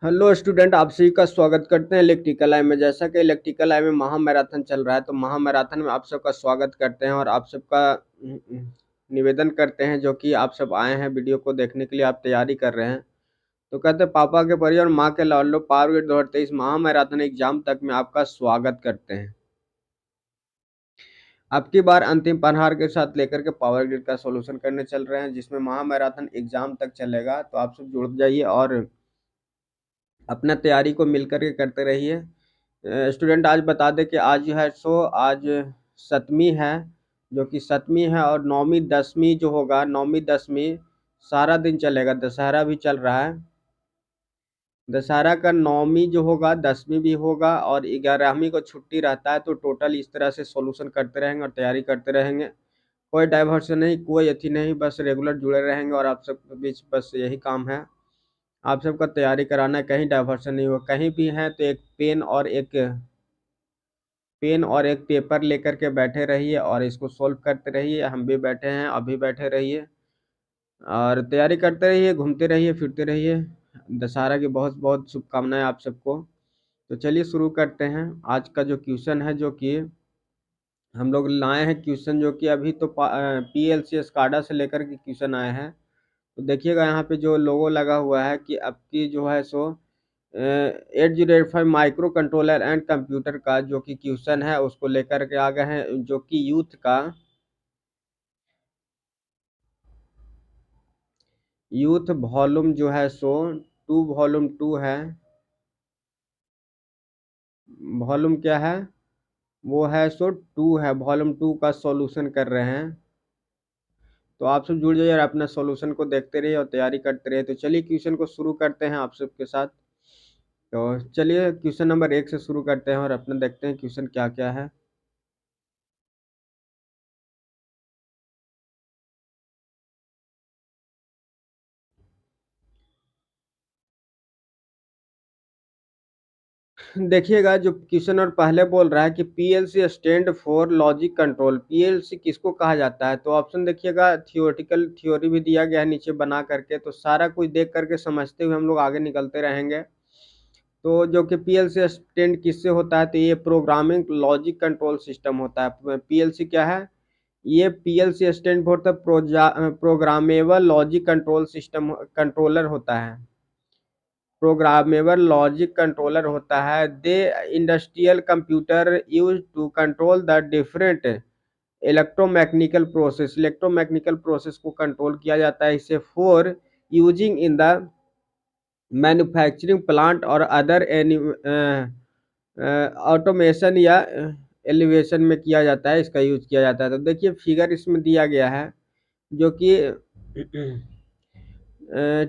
Hello student, आप सभी का स्वागत करते हैं इलेक्ट्रिकल आई में। जैसा कि इलेक्ट्रिकल आई में महा मैराथन चल रहा है, तो महा मैराथन में आप सबका स्वागत करते हैं और आप सबका निवेदन करते हैं जो कि आप सब आए हैं वीडियो को देखने के लिए, आप तैयारी कर रहे हैं। तो कहते हैं पापा के परी और माँ के लाल लो, पावर ग्रिड 2023 महा मैराथन एग्जाम तक में आपका स्वागत करते हैं। आपकी बार अंतिम पनहार के साथ लेकर के पावर ग्रिड का सॉल्यूशन करने चल रहे हैं, जिसमें महा मैराथन एग्जाम तक चलेगा। तो आप सब जुड़ जाइए और अपना तैयारी को मिलकर के करते रहिए। स्टूडेंट, आज बता दें कि आज जो है सो आज सतमी है, जो कि सतमी है, और नौवीं दसवीं जो होगा, नौवीं दसवीं सारा दिन चलेगा। दशहरा भी चल रहा है। दशहरा का नौवीं जो होगा, दसवीं भी होगा और 11वीं को छुट्टी रहता है। तो टोटल इस तरह से सॉल्यूशन करते रहेंगे और तैयारी करते रहेंगे। कोई डाइवर्सन नहीं, कोई अथी नहीं, बस रेगुलर जुड़े रहेंगे और आप सब के बीच बस यही काम है। आप सबका तैयारी कराना है, कहीं डाइवर्सन नहीं हो। कहीं भी हैं तो एक पेन और एक पेपर लेकर के बैठे रहिए और इसको सॉल्व करते रहिए। हम भी बैठे हैं, अभी बैठे रहिए और तैयारी करते रहिए, घूमते रहिए, फिरते रहिए। दशहरा की बहुत बहुत शुभकामनाएं आप सबको। तो चलिए शुरू करते हैं। आज का जो क्वेश्चन है, जो कि हम लोग लाए हैं क्वेश्चन, जो कि अभी तो PLC स्काडा से लेकर के क्वेश्चन आए हैं। तो देखिएगा यहाँ पे जो लोगो लगा हुआ है कि आपकी जो है सो 8085 माइक्रो कंट्रोलर एंड कंप्यूटर का जो कि क्वेश्चन है, उसको लेकर के आ गए हैं, जो कि यूथ वॉल्यूम जो है सो वॉल्यूम 2 है। वॉल्यूम क्या है? वो है सो 2 है। वॉल्यूम 2 का सॉल्यूशन कर रहे हैं। तो आप सब जुड़ जाइए और अपना सॉल्यूशन को देखते रहिए और तैयारी करते रहिए। तो चलिए क्वेश्चन को शुरू करते हैं आप सबके साथ। तो चलिए क्वेश्चन नंबर 1 से शुरू करते हैं और अपना देखते हैं क्वेश्चन क्या क्या है। देखिएगा जो क्वेश्चन और पहले बोल रहा है कि PLC stand for logic control. PLC किसको कहा जाता है? तो ऑप्शन देखिएगा, थियोरेटिकल थ्योरी भी दिया गया है नीचे बना करके। तो सारा कुछ देख करके समझते हुए हम लोग आगे निकलते रहेंगे। तो जो कि PLC स्टैंड किससे होता है? तो ये प्रोग्रामिंग लॉजिक कंट्रोल सिस्टम होता है। PLC क्या है? ये PLC stand for the programmable logic control system controller होता है। प्रोग्रामेबल लॉजिक कंट्रोलर होता है। They industrial computer use to control the different electromechanical process को कंट्रोल किया जाता है इसे for using in the manufacturing plant और अदर ऑटोमेशन या एलिवेशन में किया जाता है, इसका यूज किया जाता है। तो देखिए फिगर इसमें दिया गया है, जो कि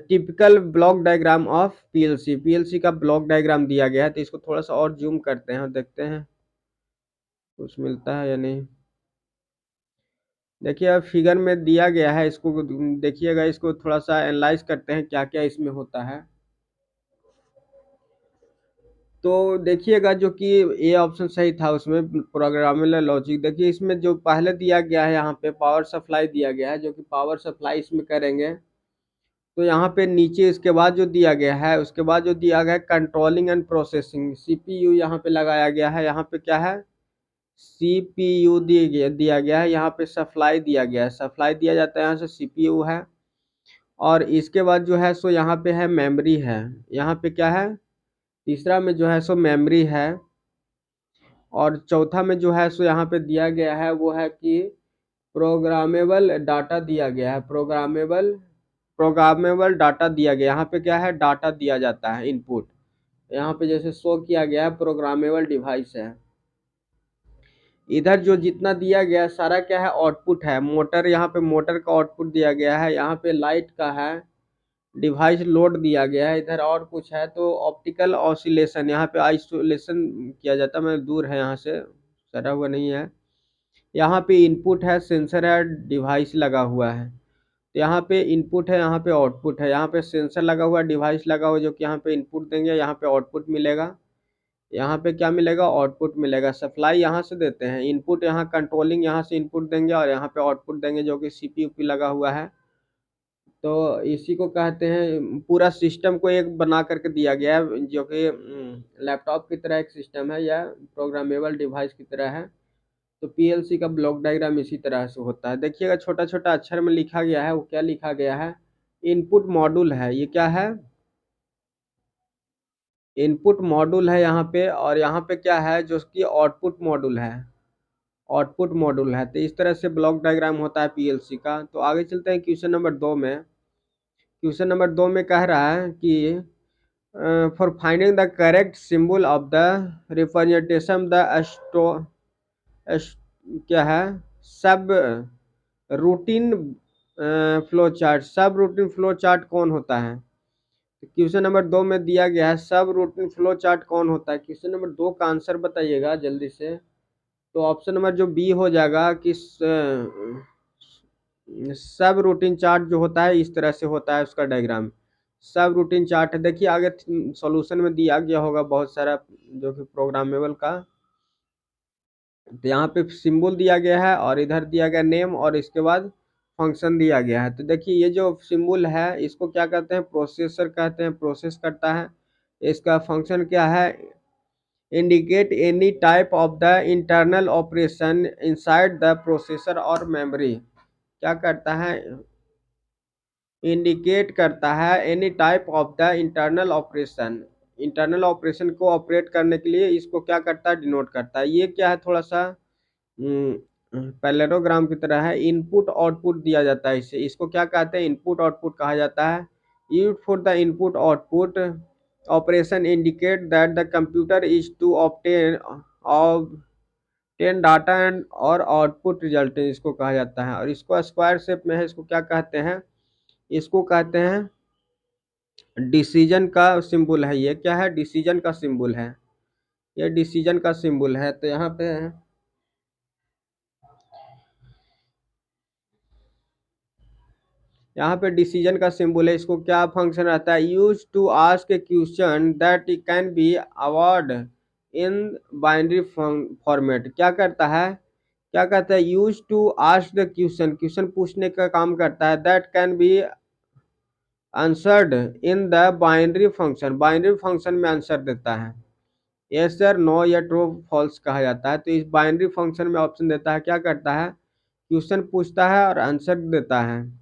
typical block diagram of PLC का ब्लॉक डायग्राम दिया गया है। तो इसको थोड़ा सा और जूम करते हैं और देखते हैं कुछ मिलता है या नहीं। देखिए अब फिगर में दिया गया है, इसको देखिएगा, इसको थोड़ा सा एनालाइज करते हैं क्या क्या इसमें होता है। तो देखिएगा जो कि ये ऑप्शन सही था, उसमें प्रोग्रामेबल लॉजिक। देखिए इसमें जो पहले दिया गया है, यहाँ पे पावर सप्लाई दिया गया है, जो कि पावर सप्लाई इसमें करेंगे। तो यहाँ पे नीचे इसके बाद जो दिया गया है, उसके बाद जो दिया गया है कंट्रोलिंग एंड प्रोसेसिंग, CPU यहाँ पे लगाया गया है। यहाँ पे क्या है? CPU दिया गया है। यहाँ पे सप्लाई दिया गया है, सप्लाई दिया जाता है, यहाँ से CPU है। और इसके बाद जो है सो यहाँ पे है मेमोरी है। यहाँ पे क्या है? तीसरा में जो है सो मेमोरी है। और चौथा में जो है सो यहाँ पे दिया गया है, वो है कि प्रोग्रामेबल डाटा दिया गया है। प्रोग्रामेबल डाटा दिया गया। यहाँ पे क्या है? डाटा दिया जाता है, इनपुट। यहाँ पे जैसे शो किया गया है, प्रोग्रामेबल डिवाइस है। इधर जो जितना दिया गया है सारा क्या है? आउटपुट है। मोटर, यहाँ पे मोटर का आउटपुट दिया गया है। यहाँ पे लाइट का है, डिवाइस लोड दिया गया है। इधर और कुछ है तो ऑप्टिकल ऑसिलेशन, यहाँ पे आइसोलेशन किया जाता है, मतलब दूर है यहाँ से, सटा हुआ नहीं है। यहाँ पे इनपुट है, सेंसर है, डिवाइस लगा हुआ है। तो यहाँ पे इनपुट है, यहाँ पे आउटपुट है। यहाँ पे सेंसर लगा हुआ है, डिवाइस लगा हुआ है, जो कि यहाँ पे इनपुट देंगे, यहाँ पे आउटपुट मिलेगा। यहाँ पे क्या मिलेगा? आउटपुट मिलेगा। सप्लाई यहाँ से देते हैं, इनपुट यहाँ कंट्रोलिंग यहाँ से इनपुट देंगे और यहाँ पे आउटपुट देंगे, जो कि CPU पे लगा हुआ है। तो इसी को कहते हैं, पूरा सिस्टम को एक बना करके दिया गया है, जो कि लैपटॉप की तरह एक सिस्टम है या प्रोग्रामेबल डिवाइस की तरह है। तो पीएलसी का ब्लॉक डायग्राम इसी तरह से होता है। देखिएगा छोटा छोटा अक्षर में लिखा गया है, वो क्या लिखा गया है, इनपुट मॉड्यूल है। ये क्या है, इनपुट मॉड्यूल है यहाँ पे, और यहाँ पे क्या है जो कि आउटपुट मॉड्यूल है, आउटपुट मॉड्यूल है। तो इस तरह से ब्लॉक डायग्राम होता है पीएलसी का। तो आगे चलते हैं क्वेश्चन नंबर 2 में। क्वेश्चन नंबर 2 में कह रहा है कि for finding the correct symbol of the representation the क्या है, सब रूटीन फ्लो चार्ट। सब रूटीन फ्लो चार्ट कौन होता है? तो क्वेश्चन नंबर 2 में दिया गया है सब रूटीन फ्लो चार्ट कौन होता है। क्वेश्चन नंबर 2 का आंसर बताइएगा जल्दी से। तो ऑप्शन नंबर जो बी हो जाएगा कि सब रूटीन चार्ट जो होता है इस तरह से होता है उसका डायग्राम। सब रूटीन चार्ट है। देखिए आगे सॉल्यूशन में दिया गया होगा बहुत सारा जो कि प्रोग्रामेबल का। तो यहाँ पे सिंबल दिया गया है और इधर दिया गया नेम, और इसके बाद फंक्शन दिया गया है। तो देखिए ये जो सिंबल है इसको क्या कहते हैं, प्रोसेसर कहते हैं, प्रोसेस करता है। इसका फंक्शन क्या है, indicate any type of the internal operation inside the processor और मेमोरी। क्या करता है, इंडिकेट करता है any type of the internal operation. Internal operation को ऑपरेट करने के लिए इसको क्या करता है, डिनोट करता है। ये क्या है, थोड़ा सा पैरेललोग्राम की तरह है। इनपुट आउटपुट दिया जाता है इसे, इसको क्या कहते हैं, इनपुट आउटपुट कहा जाता है। Use for the input output operation indicate that the computer is to obtain data and और आउटपुट रिजल्ट, इसको कहा जाता है। और इसको स्क्वायर शेप में है, इसको क्या कहते हैं, इसको कहते हैं डिसीजन का सिंबल है। ये क्या है, डिसीजन का सिंबल है, ये डिसीजन का सिंबल है। तो यहाँ पे डिसीजन का सिंबल है। इसको क्या फंक्शन रहता है, use to ask a question that can be award in binary format. क्या करता है, क्या कहता है, use to ask the question, question पूछने का काम करता है, that can be answered in the binary function, binary function में आंसर देता है। यस सर, नो या ट्रू फॉल्स कहा जाता है। तो इस बाइनरी फंक्शन में ऑप्शन देता है, क्या करता है, क्वेश्चन पूछता है और आंसर देता है।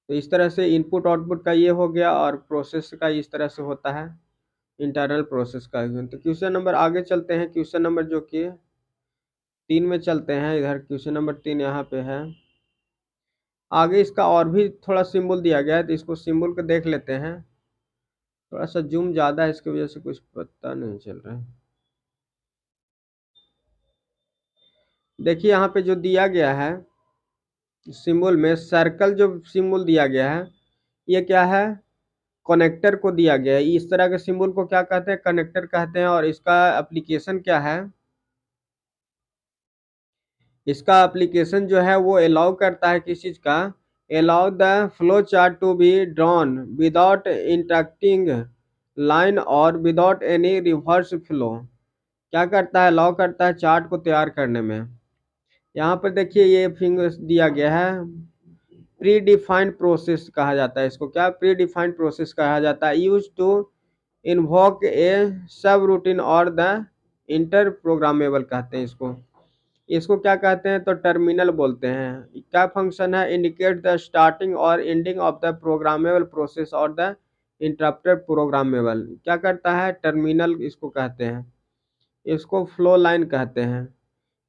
तो इस तरह से इनपुट आउटपुट का ये हो गया, और प्रोसेस का इस तरह से होता है, इंटरनल प्रोसेस का। तो क्वेश्चन नंबर आगे चलते हैं, क्वेश्चन नंबर जो कि 3 में चलते हैं। इधर क्वेश्चन नंबर 3 यहाँ पे है। आगे इसका और भी थोड़ा सिंबल दिया गया है, तो इसको सिंबल को देख लेते हैं। थोड़ा सा जूम ज़्यादा है, इसकी वजह से कुछ पता नहीं चल रहा है। देखिए यहाँ पे जो दिया गया है सिंबल में, सर्कल जो सिंबल दिया गया है, ये क्या है, कनेक्टर को दिया गया है। इस तरह के सिंबल को क्या कहते हैं, कनेक्टर कहते हैं। और इसका एप्लीकेशन क्या है, इसका एप्लीकेशन जो है वो अलाउ करता है किस चीज़ का, allow the flow chart to be drawn without interacting line और विदाउट एनी रिवर्स फ्लो। क्या करता है, अलाउ करता है चार्ट को तैयार करने में। यहाँ पर देखिए ये फिंगर दिया गया है, प्री डिफाइंड प्रोसेस कहा जाता है इसको। क्या, प्री डिफाइंड प्रोसेस कहा जाता है। यूज टू इन्वोक ए सब रूटीन और द इंटर प्रोग्रामेबल कहते हैं इसको। इसको क्या कहते हैं, तो टर्मिनल बोलते हैं। क्या फंक्शन है, इंडिकेट द स्टार्टिंग और ending of the programmable process और द इंटरप्टेड प्रोग्रामेबल। क्या करता है, टर्मिनल इसको कहते हैं। इसको फ्लो लाइन कहते हैं।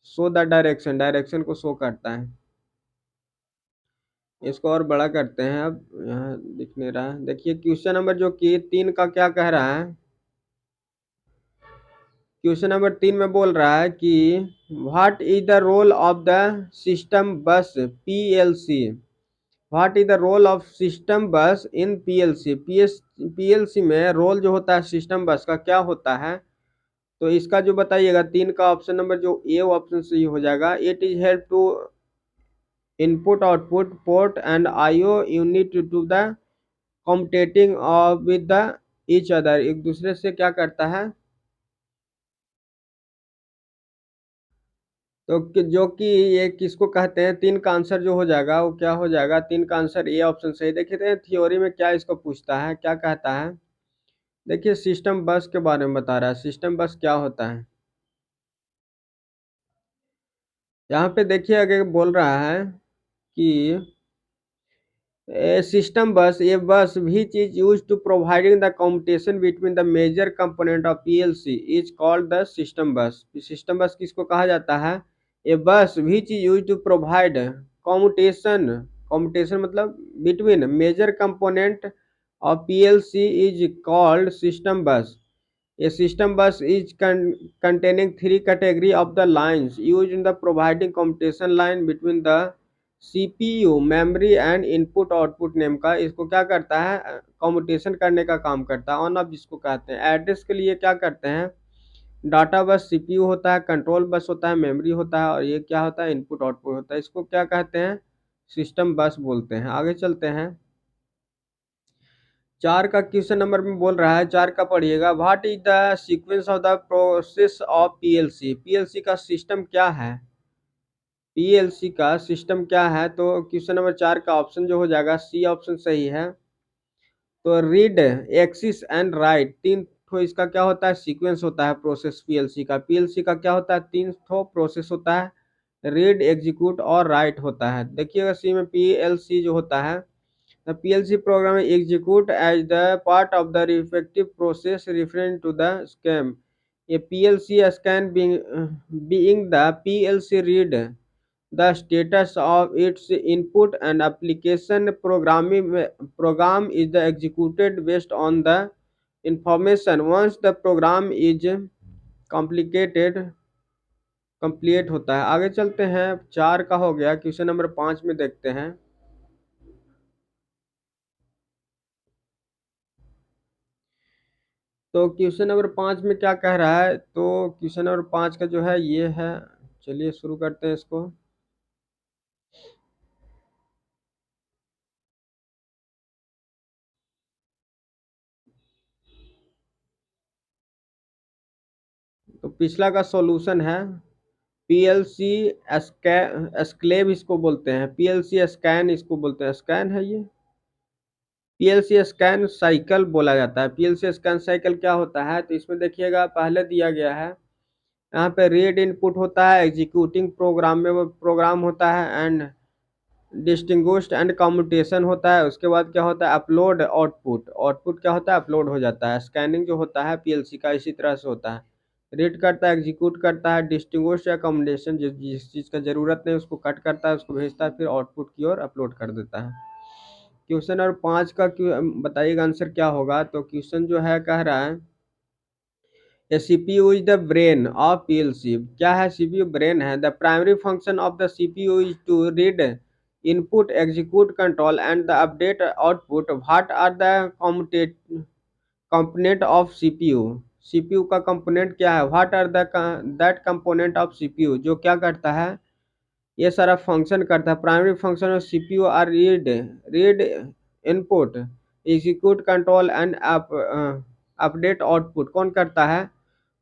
शो द डायरेक्शन, डायरेक्शन को शो करता है। इसको और बड़ा करते हैं, अब यहाँ दिख नहीं रहा है। देखिए क्वेश्चन नंबर जो कि 3 का क्या कह रहा है, क्वेश्चन नंबर 3 में बोल रहा है कि what is the role of the system bus PLC. What is the role of system bus in PLC. PLC में रोल जो होता है सिस्टम बस का क्या होता है। तो इसका जो बताइएगा, 3 का ऑप्शन नंबर जो ए ऑप्शन सही हो जाएगा। It is help to input output port and IO unit to the communicating with the each other. एक दूसरे से क्या करता है, तो जो कि ये किसको कहते हैं, 3 का आंसर जो हो जाएगा वो क्या हो जाएगा, 3 का आंसर ए ऑप्शन सही। देखिए थे थ्योरी में क्या इसको पूछता है, क्या कहता है। देखिए सिस्टम बस के बारे में बता रहा है, सिस्टम बस क्या होता है। यहाँ पे देखिए आगे बोल रहा है कि a system bus, a bus which is used to providing the communication between the major component of PLC is called the system bus। system bus किसको कहा जाता है, a bus which is used to provide commutation मतलब between major component of PLC is called system bus। A system bus is containing three category of the lines used in the providing communication line between the CPU, memory and input output name का इसको क्या करता है, commutation करने का काम करता है। ऑन ऑफ जिसको कहते हैं, एड्रेस के लिए क्या करते हैं, डाटा बस सीपीयू होता है, कंट्रोल बस होता है, मेमोरी होता है, और ये क्या होता है, इनपुट आउटपुट होता है। इसको क्या कहते हैं, सिस्टम बस बोलते हैं। आगे चलते हैं, 4 का क्वेश्चन नंबर में बोल रहा है, 4 का पढ़िएगा। What is the sequence of the process of PLC. PLC का सिस्टम क्या है, पीएलसी का सिस्टम क्या है। तो क्वेश्चन नंबर 4 का ऑप्शन जो हो जाएगा सी ऑप्शन सही है। तो रीड, एक्सिस एंड राइट, तीन ठो इसका क्या होता है, सीक्वेंस होता है प्रोसेस पीएलसी का। पीएलसी का क्या होता है, 3 ठो प्रोसेस होता है, रीड, एग्जीक्यूट और राइट होता है। देखिएगा सी में पीएलसी जो होता है, the PLC program is execute as the part of the respective process referring to the scheme। A PLC scan being the PLC read the status of its input and application program is the executed based on the information। Once the program is complicated complete होता है। आगे चलते हैं, 4 का हो गया। Question number 5 में देखते हैं। तो क्वेश्चन नंबर 5 में क्या कह रहा है, तो क्वेश्चन नंबर 5 का जो है ये है। चलिए शुरू करते हैं इसको। तो पिछला का सॉल्यूशन है पीएलसी एस्क्लेव इसको बोलते हैं, पीएलसी स्कैन इसको बोलते हैं, स्कैन है ये। पीएलसी स्कैन साइकिल बोला जाता है। पीएलसी स्कैन साइकिल क्या होता है, तो इसमें देखिएगा पहले दिया गया है, यहाँ पे रीड इनपुट होता है, एग्जीक्यूटिंग प्रोग्राम में वो प्रोग्राम होता है, एंड डिस्टिंग्विश्ड एंड कम्यूटेशन होता है। उसके बाद क्या होता है, अपलोड आउटपुट, आउटपुट क्या होता है, अपलोड हो जाता है। स्कैनिंग जो होता है पीएलसी का इसी तरह से होता है, रीड करता है, एग्जीक्यूट करता है, डिस्टिंग्विश या कम्यूटेशन जिस चीज़ का ज़रूरत नहीं उसको कट करता है, उसको भेजता है, फिर आउटपुट की ओर अपलोड कर देता है। क्वेश्चन और 5 का बताइएगा आंसर क्या होगा। तो क्वेश्चन जो है कह रहा है A CPU is the brain of PLC। क्या है, CPU ब्रेन है। The primary function of the CPU is to read input, execute, control and the update output। What are the component of CPU। CPU का component क्या है, what are the that component of CPU जो क्या करता है, ये सारा function करता है। Primary function of CPU are read input, execute, control and update output. कौन करता है,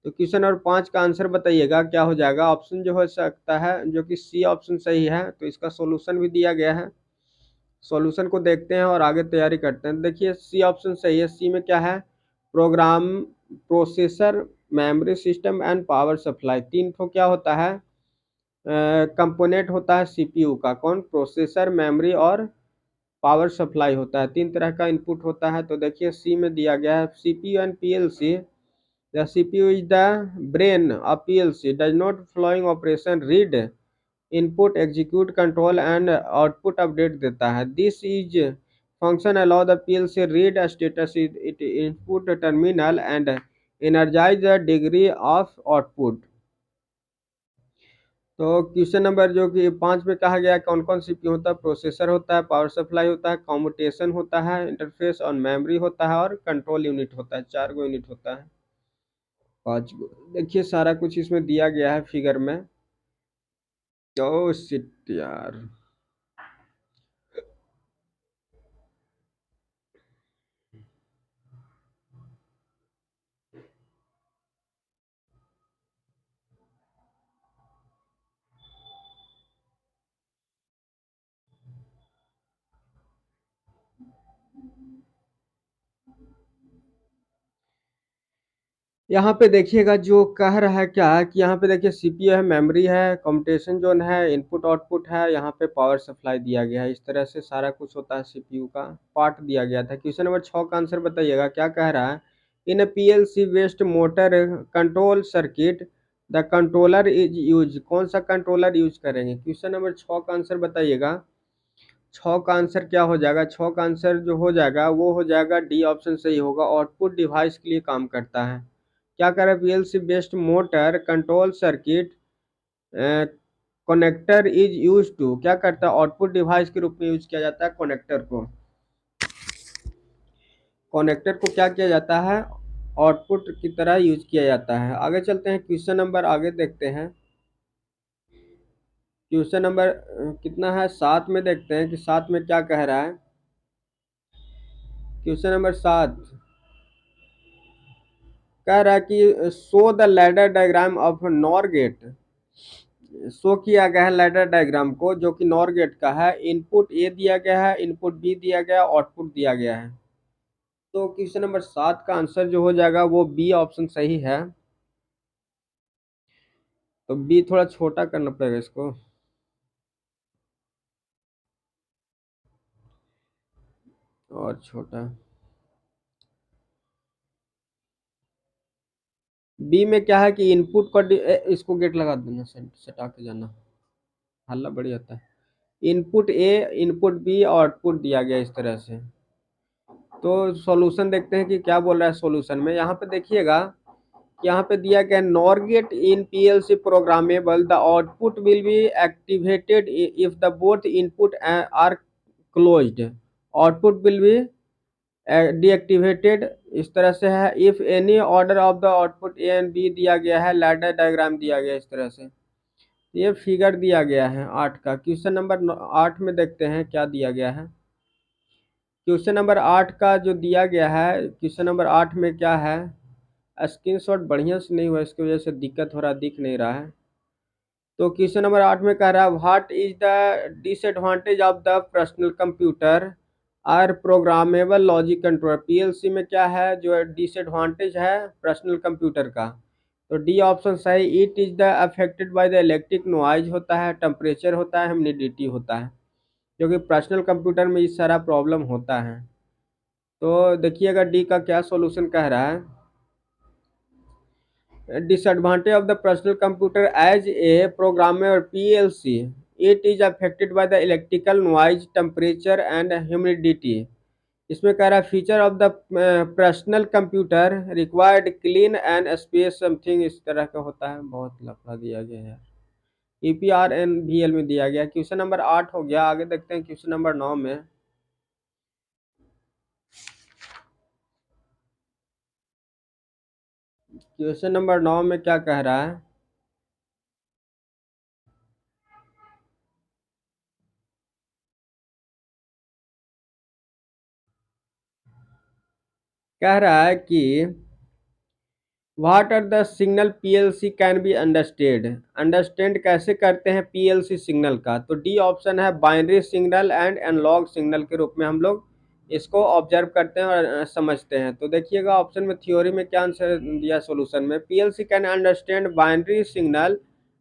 तो क्वेश्चन और 5 का आंसर बताइएगा क्या हो जाएगा। ऑप्शन जो हो सकता है जो कि सी ऑप्शन सही है। तो इसका सॉल्यूशन भी दिया गया है, सॉल्यूशन को देखते हैं और आगे तैयारी करते हैं। देखिए सी ऑप्शन सही है। सी में क्या है, program, processor, memory system and power supply, तीन ठो क्या होता है, कंपोनेंट होता है सीपीयू का। कौन, प्रोसेसर, मेमोरी और पावर सप्लाई होता है। 3 तरह का इनपुट होता है। तो देखिए सी में दिया गया है CPU and PLC. The CPU is the brain of PLC, does not flowing operation, read input, execute, control and output update देता है। This is function allow the PLC read status it input terminal and energise the degree of output. तो question number जो कि 5 में कहा गया है कौन कौन सीपीयू होता है, प्रोसेसर होता है, पावर सप्लाई होता है, कम्यूटेशन होता है, इंटरफेस और मेमोरी होता है, और कंट्रोल यूनिट होता है। 4 गो यूनिट होता है, 5 गो। देखिए सारा कुछ इसमें दिया गया है फिगर में। ओ शिट यार, यहाँ पे देखिएगा जो कह रहा है क्या है कि यहाँ पे देखिए सीपीयू है, मेमोरी है, कंप्यूटेशन जोन है, इनपुट आउटपुट है, यहाँ पे पावर सप्लाई दिया गया है। इस तरह से सारा कुछ होता है सीपीयू का पार्ट दिया गया था। क्वेश्चन नंबर 6 का आंसर बताइएगा क्या कह रहा है। In a PLC based motor control circuit the controller is use. कौन सा कंट्रोलर यूज करेंगे? क्वेश्चन नंबर 6 का आंसर बताइएगा। 6 का आंसर क्या हो जाएगा? 6 का आंसर जो हो जाएगा वो हो जाएगा डी ऑप्शन सही होगा, आउटपुट डिवाइस के लिए काम करता है। क्या करें? PLC based motor control circuit connector is use to. क्या करता है? आउटपुट डिवाइस के रूप में यूज किया जाता है कनेक्टर को। कनेक्टर को क्या किया जाता है? आउटपुट की तरह यूज किया जाता है। आगे चलते हैं, क्वेश्चन नंबर आगे देखते हैं। क्वेश्चन नंबर कितना है? 7 में देखते हैं कि 7 में क्या कह रहा है। क्वेश्चन नंबर 7 कह रहा है कि show the ladder diagram of NOR gate. Show किया गया है लैडर डायग्राम को जो कि नॉर गेट का है। इनपुट ए दिया गया है, इनपुट बी दिया गया है, आउटपुट दिया गया है। तो क्वेश्चन नंबर 7 का आंसर जो हो जाएगा वो बी ऑप्शन सही है। तो बी थोड़ा छोटा करना पड़ेगा इसको। और छोटा। बी में क्या है कि इनपुट को इसको गेट लगा देना, सटा के जाना, हल्ला बड़ी होता है। Input A, input B, output दिया गया इस तरह से। तो सॉल्यूशन देखते हैं कि क्या बोल रहा है सॉल्यूशन में। यहाँ पे देखिएगा, यहाँ पे दिया गया NOR gate in PLC programmable the output will be activated if the both input are closed. Output will be deactivated इस तरह से है if any order of the output A and B दिया गया है, लैडर डायग्राम दिया गया है इस तरह से। ये फिगर दिया गया है 8 का। क्वेश्चन नंबर 8 में देखते हैं क्या दिया गया है। क्वेश्चन नंबर 8 का जो दिया गया है, क्वेश्चन नंबर 8 में क्या है, स्क्रीनशॉट बढ़िया से नहीं हुआ, इसकी वजह से दिक्कत हो रहा, दिख नहीं रहा है। तो क्वेश्चन नंबर 8 में कह रहा है what is the disadvantage of the personal computer or programmable logic controller. PLC में क्या है जो डिसएडवांटेज है पर्सनल कंप्यूटर का? तो डी ऑप्शन सही। It is the affected by the electric noise होता है, टेम्परेचर होता है, ह्यूमिडिटी होता है, क्योंकि पर्सनल कंप्यूटर में इस सारा प्रॉब्लम होता है। तो देखिएगा डी का क्या सॉल्यूशन कह रहा है। Disadvantage of the personal computer as a programmer PLC. It is affected by the electrical noise, temperature and humidity. इसमें कह रहा है feature of the personal computer required clean and space something इस तरह का होता है। बहुत लफड़ा दिया गया है। EPRNVL में दिया गया। क्वेश्चन नंबर 8 हो गया। आगे देखते हैं क्वेश्चन नंबर 9 में। क्वेश्चन नंबर 9 में क्या कह रहा है। कह रहा है कि what are the signal PLC can be understand. Understand कैसे करते हैं पीएलसी सिग्नल का? तो डी ऑप्शन है binary signal and analog signal के रूप में हम लोग इसको ऑब्जर्व करते हैं और समझते हैं। तो देखिएगा ऑप्शन में थ्योरी में क्या आंसर दिया सॉल्यूशन में। PLC can understand binary signal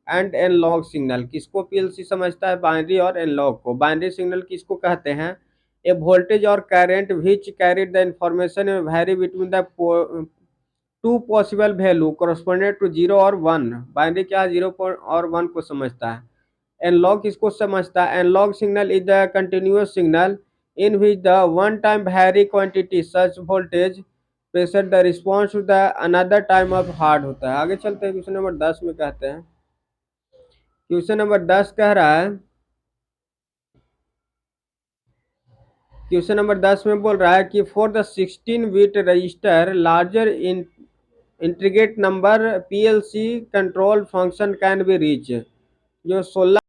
and analog signal. किसको पीएलसी समझता है? बाइनरी और एनालॉग को। बाइनरी सिग्नल किसको कहते हैं? ए वोल्टेज और current which carried the information vary between the two possible value corresponded to 0 और 1। बाइनरी क्या है? 0 और 1 को समझता है। एनालॉग किसको समझता है? Analog signal is the continuous signal in which the one time vary quantity such voltage pressure the response to the another time of hard होता है। आगे चलते हैं क्वेश्चन नंबर 10 में कहते हैं। क्वेश्चन नंबर 10 कह रहा है, क्वेश्चन नंबर 10 में बोल रहा है कि for the 16 bit register larger in integrate number PLC control function can be reach. जो 16